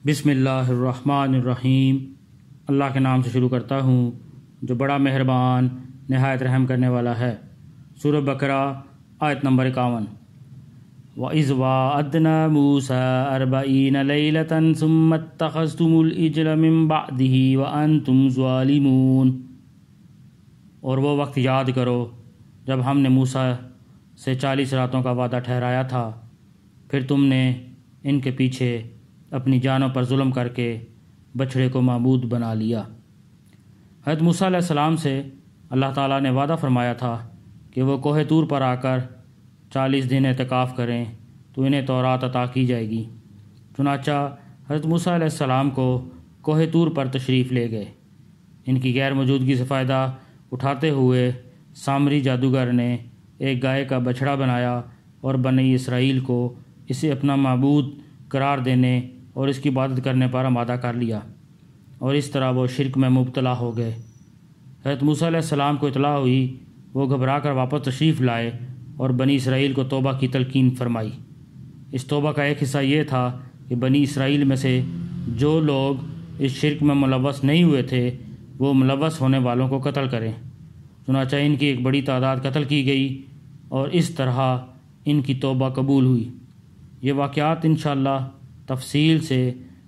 بسم اللہ الرحمن الرحیم۔ اللہ کے نام سے شروع کرتا ہوں جو بڑا مہربان نہایت رحم کرنے والا ہے۔ سورہ بقرہ آیت نمبر 51۔ وَإِذْ وَعَدْنَا مُوسَىٰ 40 لَيْلَةً ثُمَّ اتَّخَذْتُمُ الْعِجْلَ مِن بَعْدِهِ وَأَنْتُمْ ظَالِمُونَ۔ اور وہ وقت یاد کرو جب ہم نے موسیٰ سے 40 راتوں کا وعدہ ٹھہرایا تھا، پھر تم نے ان کے پیچھے اپنی جانوں پر ظلم کر کے بچھڑے کو معبود بنا لیا۔ حضرت موسیٰ علیہ السلام سے اللہ تعالیٰ نے وعدہ فرمایا تھا کہ وہ کوہ طور پر آ کر 40 دن اعتکاف کریں تو انہیں تورات عطا کی جائے گی۔ چنانچہ حضرت موسیٰ علیہ السلام کو کوہ طور پر تشریف لے گئے۔ ان کی غیر موجودگی سے فائدہ اٹھاتے ہوئے سامری جادوگر نے ایک گائے کا بچھڑا بنایا اور بنی اسرائیل کو اسے اپنا معبود قرار دینے اور اس کی عبادت کرنے پر آمادہ کر لیا، اور اس طرح وہ شرک میں مبتلا ہو گئے۔ حضرت موسیٰ علیہ السلام کو اطلاع ہوئی، وہ گھبرا کر واپس تشریف لائے اور بنی اسرائیل کو توبہ کی تلقین فرمائی۔ اس توبہ کا ایک حصہ یہ تھا کہ بنی اسرائیل میں سے جو لوگ اس شرک میں ملوث نہیں ہوئے تھے وہ ملوث ہونے والوں کو قتل کریں۔ چنانچہ ان کی ایک بڑی تعداد قتل کی گئی اور اس طرح ان کی توبہ قبول ہوئی۔ یہ واقعات انشاءاللہ تفصیل سے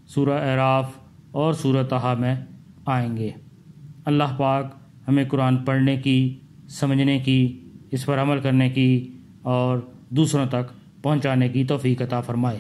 سورہ اعراف اور سورہ طٰہٰ میں آئیں گے۔ اللہ پاک ہمیں قرآن پڑھنے کی، سمجھنے کی، اس پر عمل کرنے کی اور دوسروں تک پہنچانے کی توفیق عطا فرمائے۔